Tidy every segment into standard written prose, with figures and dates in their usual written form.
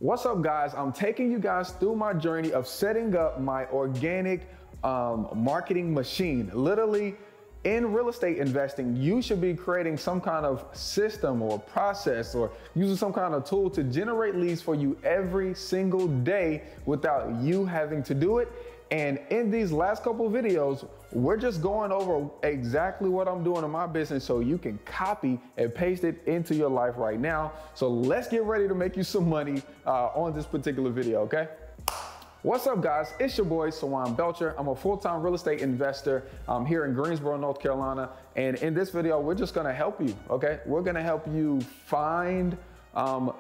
What's up, guys? I'm taking you guys through my journey of setting up my organic marketing machine. Literally, in real estate investing, you should be creating some kind of system or process or using some kind of tool to generate leads for you every single day without you having to do it. And in these last couple of videos, we're just going over exactly what I'm doing in my business so you can copy and paste it into your life right now. So let's get ready to make you some money on this particular video, okay? What's up, guys? It's your boy, Sawan Belcher. I'm a full-time real estate investor here in Greensboro, North Carolina. And in this video, we're just gonna help you, okay? We're gonna help you find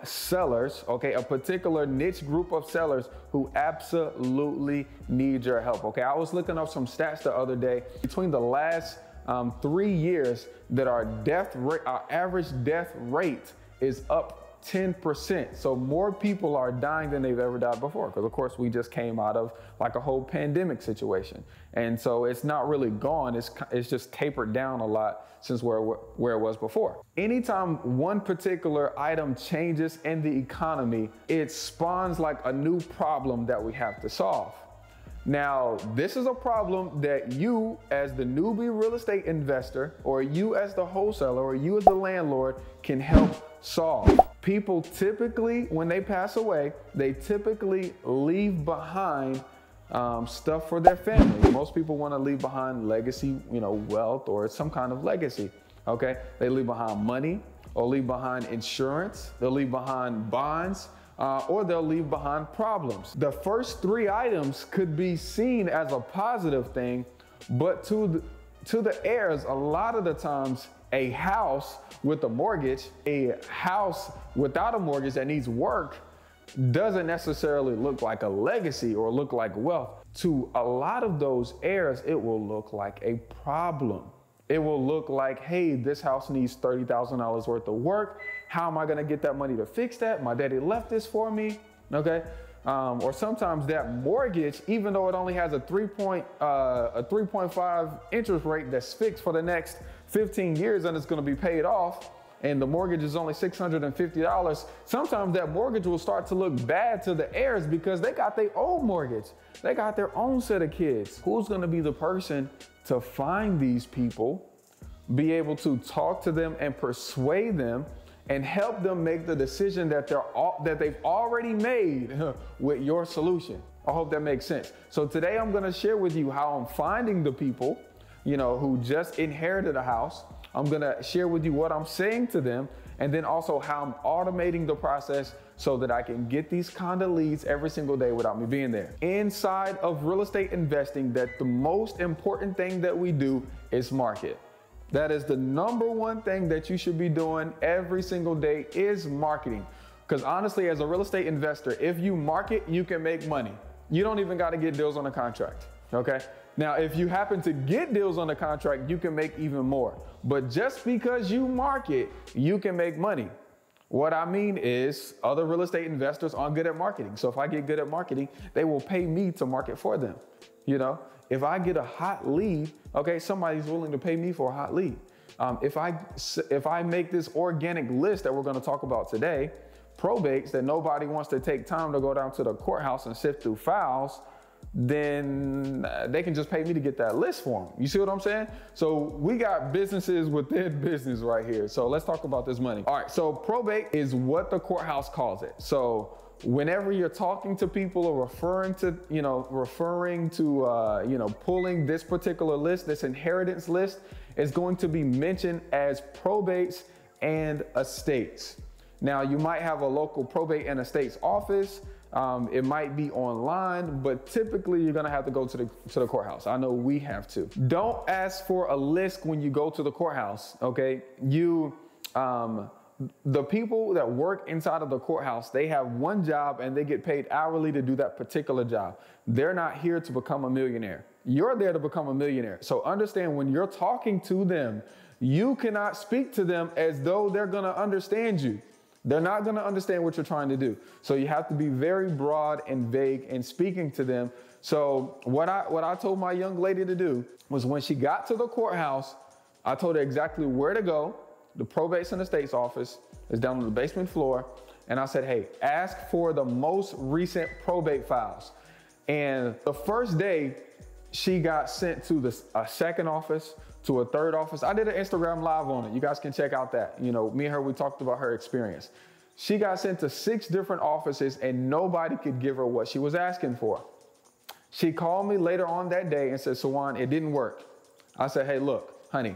sellers, okay? A particular niche group of sellers who absolutely need your help, okay? I was looking up some stats the other day. Between the last 3 years, that our average death rate is up 10%. So more people are dying than they've ever died before, because of course we just came out of like a whole pandemic situation. And so it's not really gone, it's just tapered down a lot since where it was before. Anytime one particular item changes in the economy, it spawns like a new problem that we have to solve. Now, this is a problem that you as the newbie real estate investor, or you as the wholesaler, or you as the landlord can help solve. People typically, when they pass away, they typically leave behind stuff for their family. Most people want to leave behind legacy, wealth or some kind of legacy, okay? They leave behind money, or leave behind insurance, they'll leave behind bonds, or they'll leave behind problems. The first 3 items could be seen as a positive thing, but to the heirs, a lot of the times, a house with a mortgage, a house without a mortgage that needs work doesn't necessarily look like a legacy or look like wealth. To a lot of those heirs, it will look like a problem. It will look like, hey, this house needs $30,000 worth of work. How am I gonna get that money to fix that? My daddy left this for me, okay? Or sometimes that mortgage, even though it only has a 3.5 interest rate that's fixed for the next 15 years and it's gonna be paid off, and the mortgage is only $650, sometimes that mortgage will start to look bad to the heirs because they got their own mortgage. They got their own set of kids. Who's gonna be the person to find these people, be able to talk to them and persuade them and help them make the decision that they've already made with your solution? I hope that makes sense. So today I'm gonna share with you how I'm finding the people who just inherited a house. I'm gonna share with you what I'm saying to them, and then also how I'm automating the process so that I can get these kind of leads every single day without me being there. Inside of real estate investing, that the most important thing that we do is market. That is the #1 thing that you should be doing every single day is marketing. Because honestly, as a real estate investor, if you market, you can make money. You don't even got to get deals on the contract, okay? Now, if you happen to get deals on the contract, you can make even more. But just because you market, you can make money. What I mean is other real estate investors aren't good at marketing. So if I get good at marketing, they will pay me to market for them. If I get a hot lead, okay, somebody's willing to pay me for a hot lead. If I make this organic list that we're going to talk about today, probates that nobody wants to take time to go down to the courthouse and sift through files, then they can just pay me to get that list for them. You see what I'm saying? So we got businesses within business right here. So let's talk about this money. All right, so probate is what the courthouse calls it. So whenever you're talking to people or referring to pulling this particular list, this inheritance list, is going to be mentioned as probates and estates. Now, you might have a local probate and estates office. It might be online, but typically you're gonna have to go to the courthouse. I know we have to. Don't ask for a list when you go to the courthouse, okay? The people that work inside of the courthouse, they have one job and they get paid hourly to do that particular job. They're not here to become a millionaire. You're there to become a millionaire. So understand, when you're talking to them, you cannot speak to them as though they're gonna understand you. They're not gonna understand what you're trying to do. So you have to be very broad and vague in speaking to them. So what I told my young lady to do was, when she got to the courthouse, I told her exactly where to go. The probates and estates office is down on the basement floor. and I said, hey, ask for the most recent probate files. And the first day, she got sent to a second office, to a third office. I did an Instagram live on it. You guys can check out that. You know, me and her, we talked about her experience. She got sent to 6 different offices and nobody could give her what she was asking for. She called me later on that day and said, Sawan, it didn't work. I said, hey, look, honey,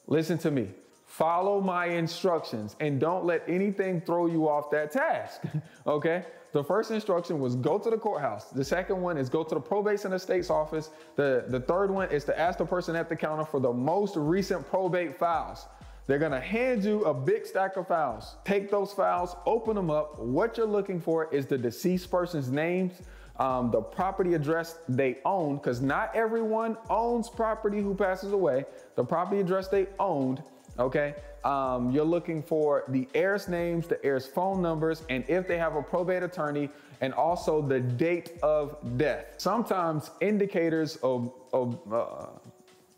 listen to me. Follow my instructions and don't let anything throw you off that task, okay? The first instruction was go to the courthouse. The second one is go to the probate and estates office. The third one is to ask the person at the counter for the most recent probate files. They're gonna hand you a big stack of files. Take those files, open them up. What you're looking for is the deceased person's names, the property address they own, because not everyone owns property who passes away. The property address they owned, okay? You're looking for the heirs' names, the heirs' phone numbers, and if they have a probate attorney, and also the date of death. Sometimes indicators of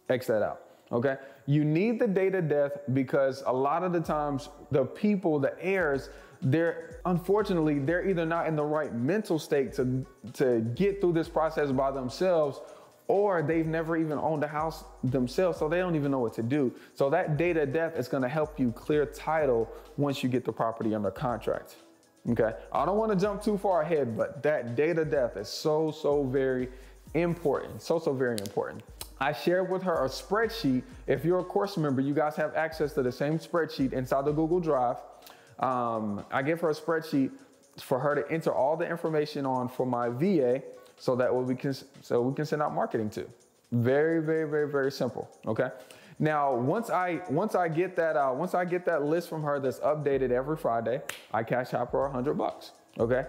X that out, okay? You need the date of death because a lot of the times the people, the heirs, unfortunately, they're either not in the right mental state to get through this process by themselves, or they've never even owned a house themselves, so they don't even know what to do. So that date of death is gonna help you clear title once you get the property under contract, okay? I don't wanna jump too far ahead, but that date of death is so very important, so very important. I shared with her a spreadsheet. If you're a course member, you guys have access to the same spreadsheet inside the Google Drive. I gave her a spreadsheet for her to enter all the information on for my VA, so that we can send out marketing to. Very simple. Okay. Now, once I get that list from her that's updated every Friday, I cash out her $100. Okay.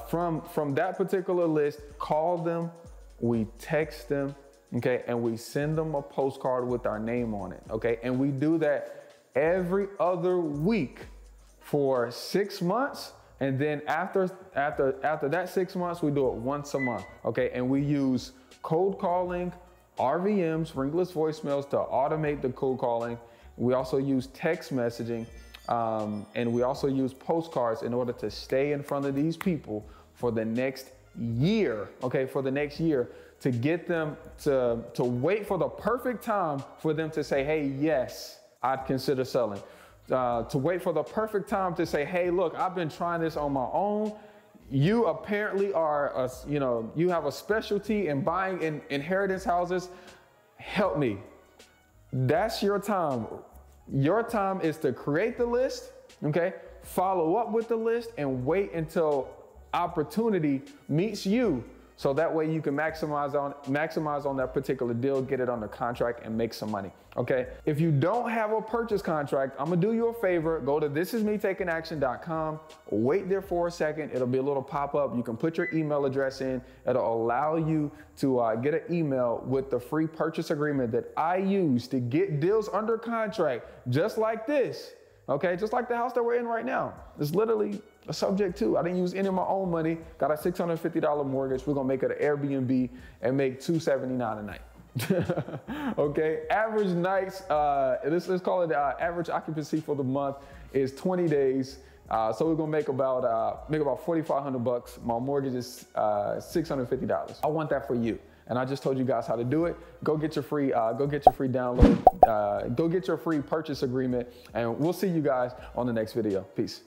From that particular list, call them, we text them, okay, and we send them a postcard with our name on it. Okay, and we do that every other week for 6 months. And then after that 6 months, we do it once a month, okay? And we use cold calling, RVMs, ringless voicemails to automate the cold calling. We also use text messaging, and we also use postcards in order to stay in front of these people for the next year, okay? For the next year, to get them to wait for the perfect time for them to say, hey, yes, I'd consider selling. To wait for the perfect time to say, hey, look, I've been trying this on my own. You apparently are, you have a specialty in buying inheritance houses. Help me. That's your time. Your time is to create the list, okay? Follow up with the list and wait until opportunity meets you. So that way you can maximize on that particular deal, get it under contract and make some money, okay? If you don't have a purchase contract, I'm gonna do you a favor, go to thisismetakinaction.com, wait there for a second, it'll be a little pop-up, you can put your email address in, it'll allow you to get an email with the free purchase agreement that I use to get deals under contract, just like this, okay? Just like the house that we're in right now. It's literally a subject to. I didn't use any of my own money, got a $650 mortgage. We're gonna make it an Airbnb and make $279 a night. Okay, average nights, let's call it average occupancy for the month is 20 days. So we're gonna make about 4,500 bucks. My mortgage is $650. I want that for you. And I just told you guys how to do it. Go get your free download, go get your free purchase agreement, and we'll see you guys on the next video. Peace.